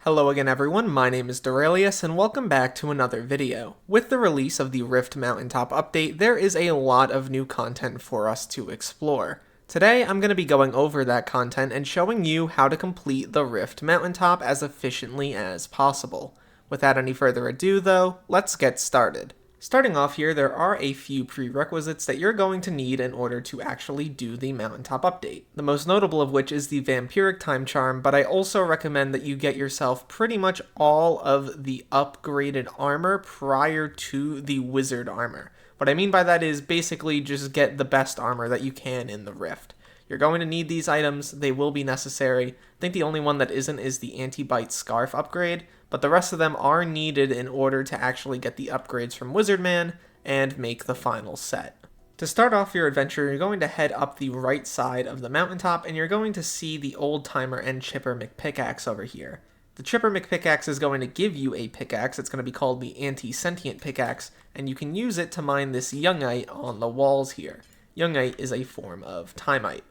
Hello again everyone, my name is Derailious and welcome back to another video. With the release of the Rift Mountaintop update, there is a lot of new content for us to explore. Today I'm going to be going over that content and showing you how to complete the Rift Mountaintop as efficiently as possible. Without any further ado though, let's get started. Starting off here, there are a few prerequisites that you're going to need in order to actually do the Mountaintop update. The most notable of which is the Vampiric Time Charm, but I also recommend that you get yourself pretty much all of the upgraded armor prior to the Wizard armor. What I mean by that is basically just get the best armor that you can in the Rift. You're going to need these items, they will be necessary. I think the only one that isn't is the Anti-Bite Scarf upgrade, but the rest of them are needed in order to actually get the upgrades from Wizardman and make the final set. To start off your adventure, you're going to head up the right side of the mountaintop and you're going to see the Old Timer and Chipper McPickaxe over here. The Chipper McPickaxe is going to give you a pickaxe. It's going to be called the Anti-Sentient Pickaxe, and you can use it to mine this Youngite on the walls here. Youngite is a form of Timite.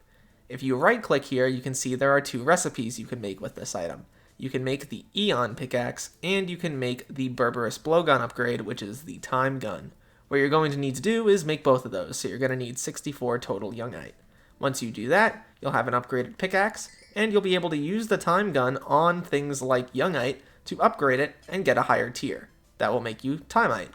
If you right click here, you can see there are two recipes you can make with this item. You can make the Eon Pickaxe, and you can make the Berberus Blowgun upgrade, which is the Time Gun. What you're going to need to do is make both of those, so you're going to need 64 total Youngite. Once you do that, you'll have an upgraded pickaxe, and you'll be able to use the Time Gun on things like Youngite to upgrade it and get a higher tier. That will make you Timite.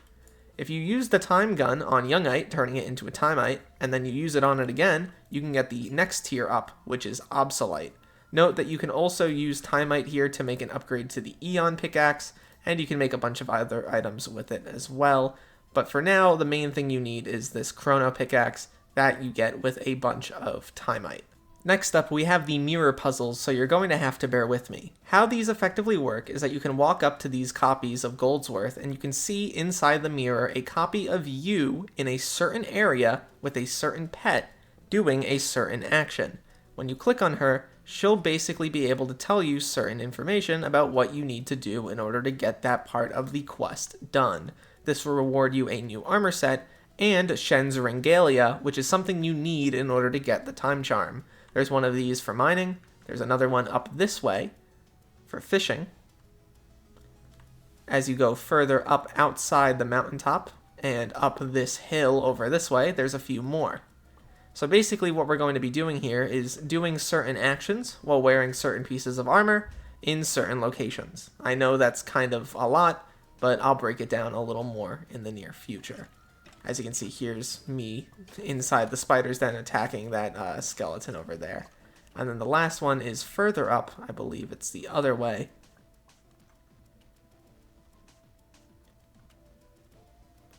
If you use the Time Gun on Youngite, turning it into a Timite, and then you use it on it again, you can get the next tier up, which is Obsolite. Note that you can also use Timite here to make an upgrade to the Eon Pickaxe, and you can make a bunch of other items with it as well. But for now, the main thing you need is this Chrono Pickaxe that you get with a bunch of Timite. Next up, we have the mirror puzzles, so you're going to have to bear with me. How these effectively work is that you can walk up to these copies of Goldsworth, and you can see inside the mirror a copy of you in a certain area with a certain pet doing a certain action. When you click on her, she'll basically be able to tell you certain information about what you need to do in order to get that part of the quest done. This will reward you a new armor set and Shen's Ringalia, which is something you need in order to get the Time Charm. There's one of these for mining, there's another one up this way for fishing. As you go further up outside the mountaintop and up this hill over this way, there's a few more. So basically what we're going to be doing here is doing certain actions while wearing certain pieces of armor in certain locations. I know that's kind of a lot, but I'll break it down a little more in the near future. As you can see, here's me inside the spider's den attacking that skeleton over there. And then the last one is further up. I believe it's the other way.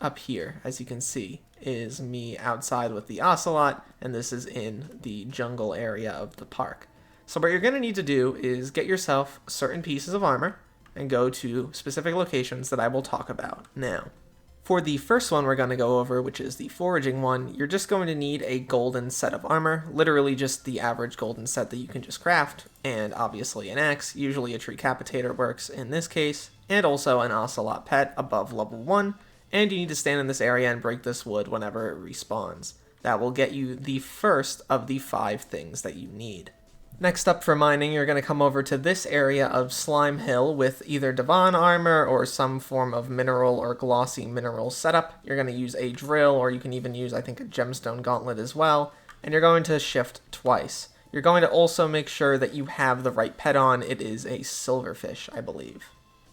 Up here, as you can see, is me outside with the ocelot, and this is in the jungle area of the park. So what you're going to need to do is get yourself certain pieces of armor and go to specific locations that I will talk about now. For the first one we're going to go over, which is the foraging one, you're just going to need a golden set of armor, literally just the average golden set that you can just craft, and obviously an axe, usually a Treecapitator works in this case, and also an ocelot pet above level 1, and you need to stand in this area and break this wood whenever it respawns. That will get you the first of the 5 things that you need. Next up for mining, you're going to come over to this area of Slime Hill with either Divan armor or some form of mineral or glossy mineral setup. You're going to use a drill, or you can even use, I think, a gemstone gauntlet as well, and you're going to shift twice. You're going to also make sure that you have the right pet on. It is a silverfish, I believe.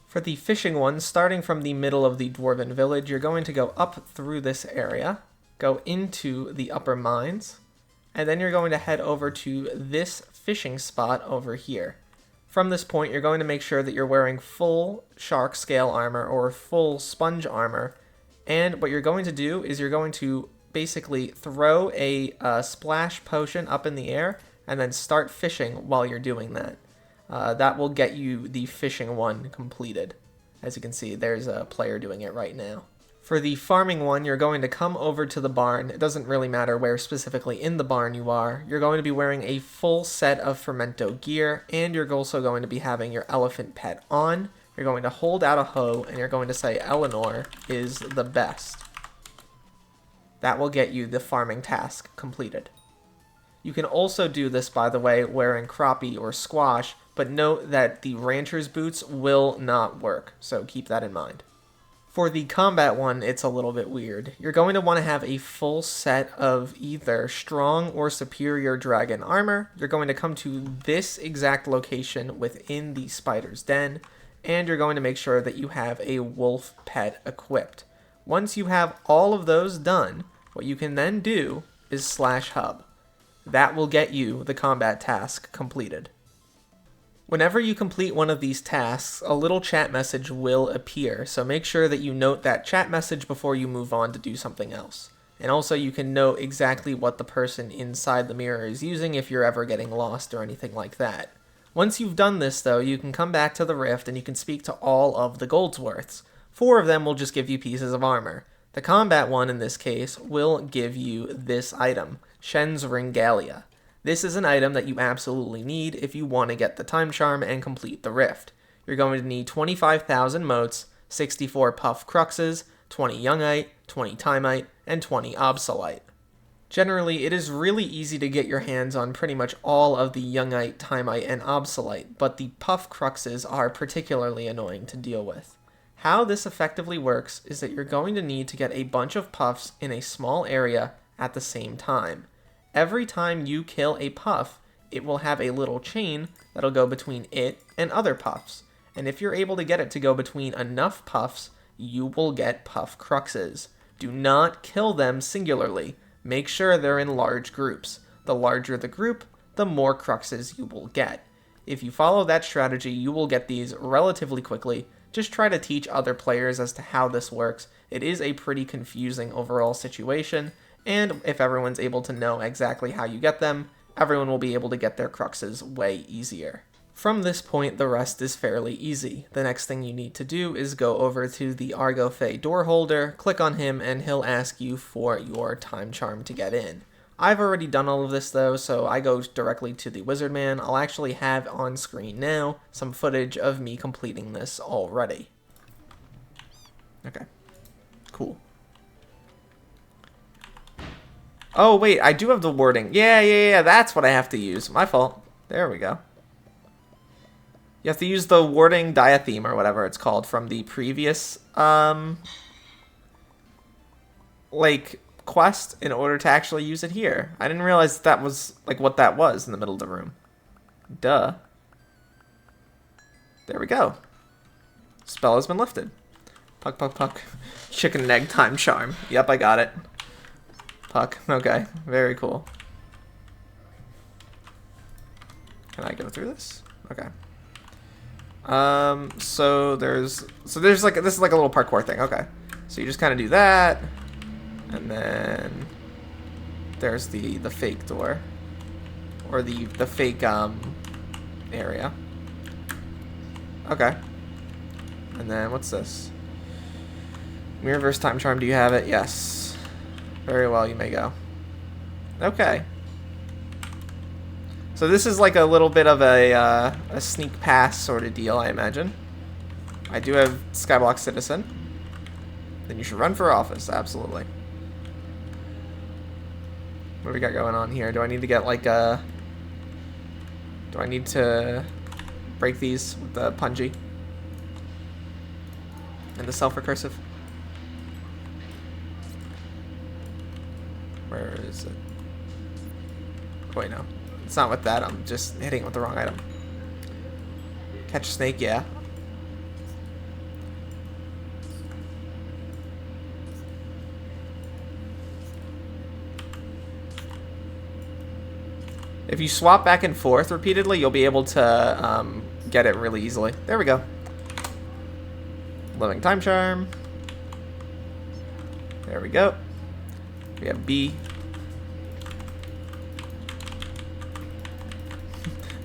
For the fishing one, starting from the middle of the Dwarven village, you're going to go up through this area, go into the upper mines, and then you're going to head over to this fishing spot over here. From this point, you're going to make sure that you're wearing full shark scale armor or full sponge armor, and what you're going to do is you're going to basically throw a splash potion up in the air and then start fishing while you're doing that. That will get you the fishing one completed. As you can see, there's a player doing it right now. For the farming one, you're going to come over to the barn. It doesn't really matter where specifically in the barn you are. You're going to be wearing a full set of Fermento gear, and you're also going to be having your elephant pet on. You're going to hold out a hoe, and you're going to say Eleanor is the best. That will get you the farming task completed. You can also do this, by the way, wearing crappie or squash, but note that the rancher's boots will not work, so keep that in mind. For the combat one, it's a little bit weird. You're going to want to have a full set of either strong or superior dragon armor. You're going to come to this exact location within the spider's den, and you're going to make sure that you have a wolf pet equipped. Once you have all of those done, what you can then do is /hub. That will get you the combat task completed. Whenever you complete one of these tasks, a little chat message will appear, so make sure that you note that chat message before you move on to do something else. And also you can note exactly what the person inside the mirror is using if you're ever getting lost or anything like that. Once you've done this though, you can come back to the Rift and you can speak to all of the Goldsworths. 4 of them will just give you pieces of armor. The combat one in this case will give you this item, Shen's Ringalia. This is an item that you absolutely need if you want to get the time charm and complete the Rift. You're going to need 25,000 motes, 64 puff cruxes, 20 youngite, 20 timite, and 20 obsolite. Generally, it is really easy to get your hands on pretty much all of the youngite, timite, and obsolite, but the puff cruxes are particularly annoying to deal with. How this effectively works is that you're going to need to get a bunch of puffs in a small area at the same time. Every time you kill a puff, it will have a little chain that'll go between it and other puffs. And if you're able to get it to go between enough puffs, you will get puff cruxes. Do not kill them singularly. Make sure they're in large groups. The larger the group, the more cruxes you will get. If you follow that strategy, you will get these relatively quickly. Just try to teach other players as to how this works. It is a pretty confusing overall situation. And if everyone's able to know exactly how you get them, everyone will be able to get their cruxes way easier. From this point, the rest is fairly easy. The next thing you need to do is go over to the Argofey door holder, click on him, and he'll ask you for your time charm to get in. I've already done all of this though, so I go directly to the Wizardman. I'll actually have on screen now some footage of me completing this already. Okay, cool. Oh, wait, I do have the wording. Yeah, that's what I have to use. My fault. There we go. You have to use the wording diatheme or whatever it's called from the previous, like, quest in order to actually use it here. I didn't realize that was, like, what that was in the middle of the room. Duh. There we go. Spell has been lifted. Puck, puck, puck. Chicken and egg time charm. Yep, I got it. Puck. Okay. Very cool. Can I go through this? Okay. So there's like, this is like a little parkour thing. Okay. So you just kind of do that. And then there's the fake door. Or the fake, area. Okay. And then what's this? Mirrorverse time charm. Do you have it? Yes. Very well, you may go. Okay. So this is like a little bit of a sneak pass sort of deal, I imagine. I do have Skyblock Citizen. Then you should run for office, absolutely. What do we got going on here? Do I need to get like a... Do I need to break these with the punji? And the self-recursive? Where is it? Wait, no. It's not with that. I'm just hitting it with the wrong item. Catch a snake, yeah. If you swap back and forth repeatedly, you'll be able to get it really easily. There we go. Living time charm. There we go. We have B.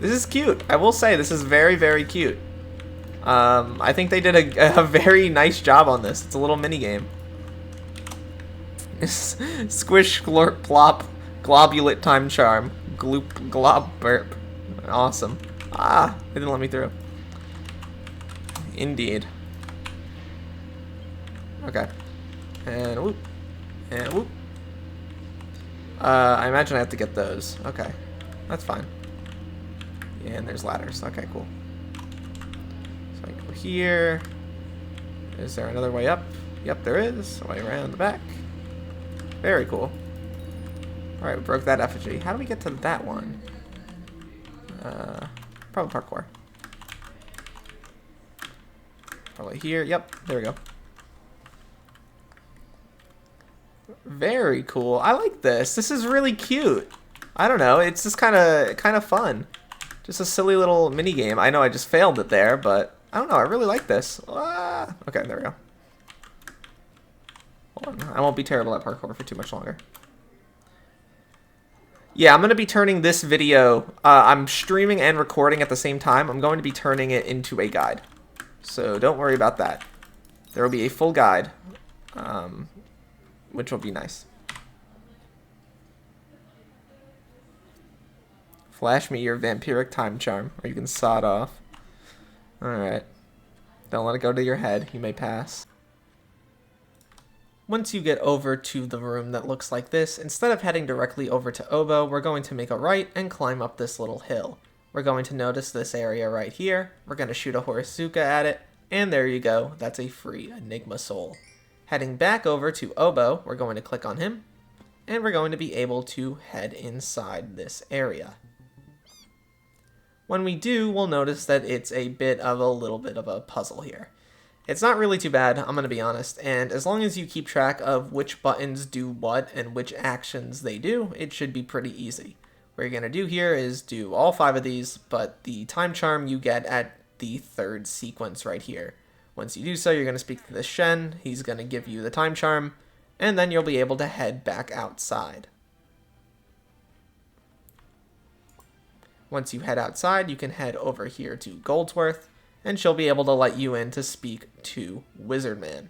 This is cute. I will say this is very, very cute. I think they did a very nice job on this. It's a little mini game. Squish, glorp, plop, globulate time charm, gloop, glob, burp. Awesome. Ah, they didn't let me through. Indeed. Okay. And whoop. And whoop. I imagine I have to get those. Okay. That's fine. And there's ladders. Okay, cool. So I go here. Is there another way up? Yep, there is. Way around the back. Very cool. Alright, we broke that effigy. How do we get to that one? Probably parkour. Probably here. Yep, there we go. Very cool. I like this. This is really cute. I don't know. It's just kind of fun. Just a silly little mini game. I know I just failed it there, but I don't know. I really like this. Ah, okay, there we go. Hold on. I won't be terrible at parkour for too much longer. Yeah, I'm going to be turning this video. I'm streaming and recording at the same time. I'm going to be turning it into a guide. So don't worry about that. There will be a full guide, which will be nice. Flash me your vampiric time charm, or you can saw it off. Alright. Don't let it go to your head. You may pass. Once you get over to the room that looks like this, instead of heading directly over to Obo, we're going to make a right and climb up this little hill. We're going to notice this area right here. We're going to shoot a Horosuka at it, and there you go. That's a free Enigma Soul. Heading back over to Obo, we're going to click on him, and we're going to be able to head inside this area. When we do, we'll notice that it's a little bit of a puzzle here. It's not really too bad, I'm going to be honest, and as long as you keep track of which buttons do what and which actions they do, it should be pretty easy. What you're going to do here is do all 5 of these, but the time charm you get at the 3rd sequence right here. Once you do so, you're going to speak to the Shen, he's going to give you the time charm, and then you'll be able to head back outside. Once you head outside, you can head over here to Goldsworth, and she'll be able to let you in to speak to Wizardman.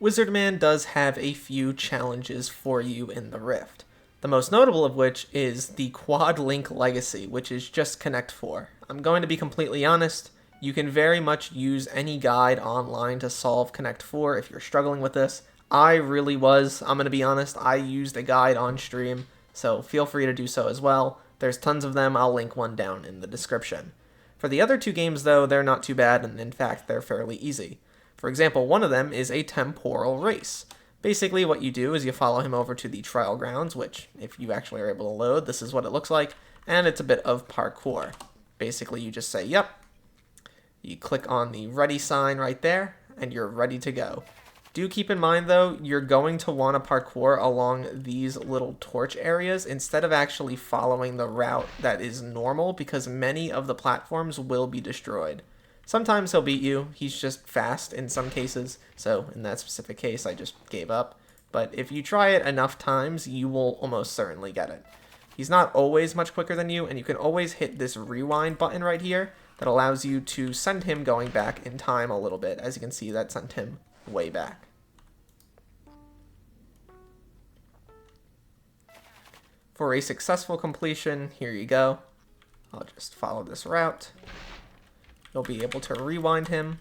Wizardman does have a few challenges for you in the Rift. The most notable of which is the Quad Link Legacy, which is just Connect 4. I'm going to be completely honest, you can very much use any guide online to solve Connect 4 if you're struggling with this. I really was, I'm going to be honest, I used a guide on stream, so feel free to do so as well. There's tons of them, I'll link one down in the description. For the other 2 games, though, they're not too bad, and in fact, they're fairly easy. For example, one of them is a temporal race. Basically, what you do is you follow him over to the trial grounds, which, if you actually are able to load, this is what it looks like, and it's a bit of parkour. Basically, you just say, yep. You click on the ready sign right there, and you're ready to go. Do keep in mind, though, you're going to want to parkour along these little torch areas instead of actually following the route that is normal, because many of the platforms will be destroyed. Sometimes he'll beat you, he's just fast in some cases, so in that specific case I just gave up. But if you try it enough times, you will almost certainly get it. He's not always much quicker than you, and you can always hit this rewind button right here that allows you to send him going back in time a little bit. As you can see, that sent him way back. For a successful completion, here you go. I'll just follow this route. You'll be able to rewind him.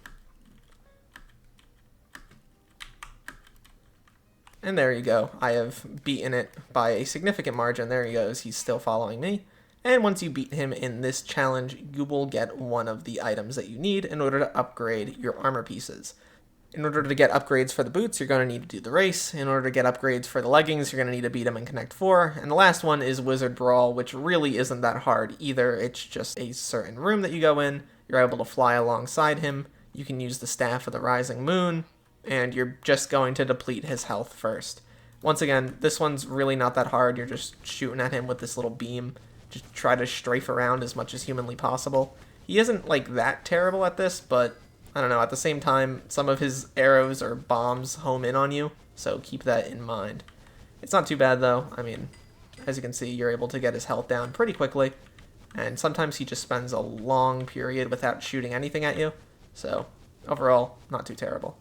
And there you go. I have beaten it by a significant margin. There he goes. He's still following me. And once you beat him in this challenge, you will get one of the items that you need in order to upgrade your armor pieces. In order to get upgrades for the boots, you're going to need to do the race. In order to get upgrades for the leggings, you're going to need to beat them in Connect 4. And the last one is Wizard Brawl, which really isn't that hard either. It's just a certain room that you go in. You're able to fly alongside him. You can use the Staff of the Rising Moon. And you're just going to deplete his health first. Once again, this one's really not that hard. You're just shooting at him with this little beam. Just try to strafe around as much as humanly possible. He isn't, like, that terrible at this, but I don't know, at the same time, some of his arrows or bombs home in on you, so keep that in mind. It's not too bad, though. I mean, as you can see, you're able to get his health down pretty quickly, and sometimes he just spends a long period without shooting anything at you, so overall, not too terrible.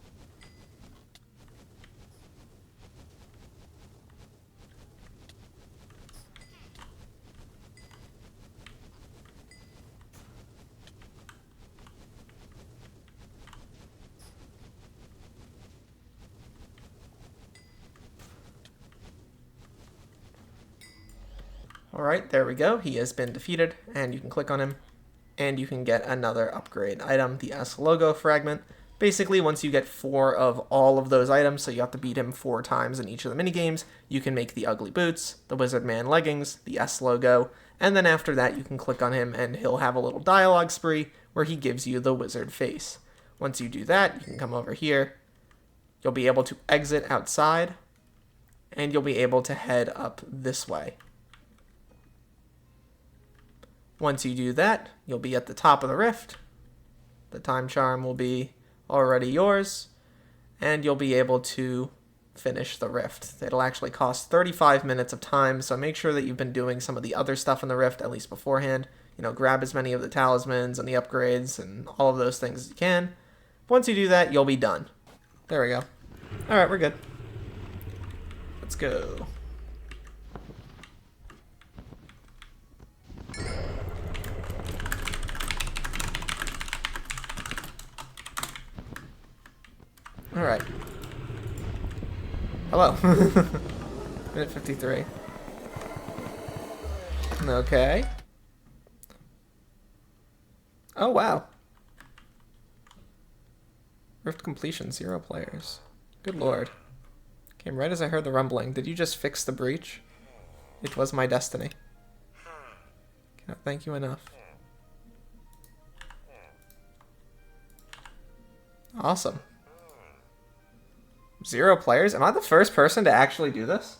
Alright, there we go. He has been defeated, and you can click on him. and you can get another upgrade item, the S logo fragment. Basically, once you get 4 of all of those items, so you have to beat him 4 times in each of the minigames, you can make the ugly boots, the Wizardman leggings, the S logo, and then after that you can click on him and he'll have a little dialogue spree where he gives you the wizard face. Once you do that, you can come over here, you'll be able to exit outside, and you'll be able to head up this way. Once you do that, you'll be at the top of the rift. The time charm will be already yours, and you'll be able to finish the rift. It'll actually cost 35 minutes of time, so make sure that you've been doing some of the other stuff in the rift, at least beforehand. You know, grab as many of the talismans and the upgrades and all of those things as you can. Once you do that, you'll be done. There we go. Alright, we're good. Let's go. Alright. Hello. Minute 53. Okay. Oh, wow. Rift completion, 0 players. Good lord. Came right as I heard the rumbling. Did you just fix the breach? It was my destiny. Cannot thank you enough. Awesome. 0 players? Am I the first person to actually do this?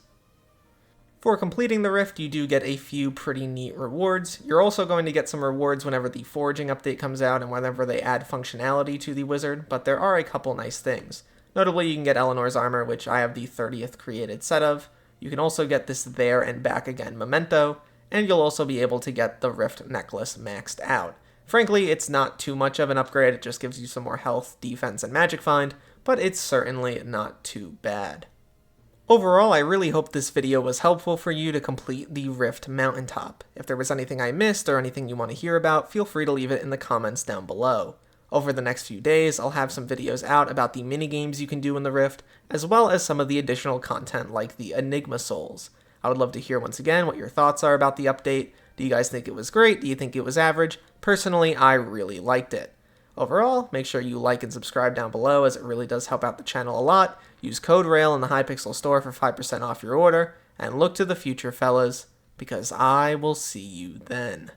For completing the Rift, you do get a few pretty neat rewards. You're also going to get some rewards whenever the foraging update comes out and whenever they add functionality to the wizard, but there are a couple nice things. Notably, you can get Eleanor's armor, which I have the 30th created set of. You can also get this there and back again memento, and you'll also be able to get the Rift necklace maxed out. Frankly, it's not too much of an upgrade, it just gives you some more health, defense, and magic find, but it's certainly not too bad. Overall, I really hope this video was helpful for you to complete the Rift Mountaintop. If there was anything I missed or anything you want to hear about, feel free to leave it in the comments down below. Over the next few days, I'll have some videos out about the minigames you can do in the Rift, as well as some of the additional content like the Enigma Souls. I would love to hear once again what your thoughts are about the update. Do you guys think it was great? Do you think it was average? Personally, I really liked it. Overall, make sure you like and subscribe down below as it really does help out the channel a lot. Use code RAIL in the Hypixel store for 5% off your order, and look to the future, fellas, because I will see you then.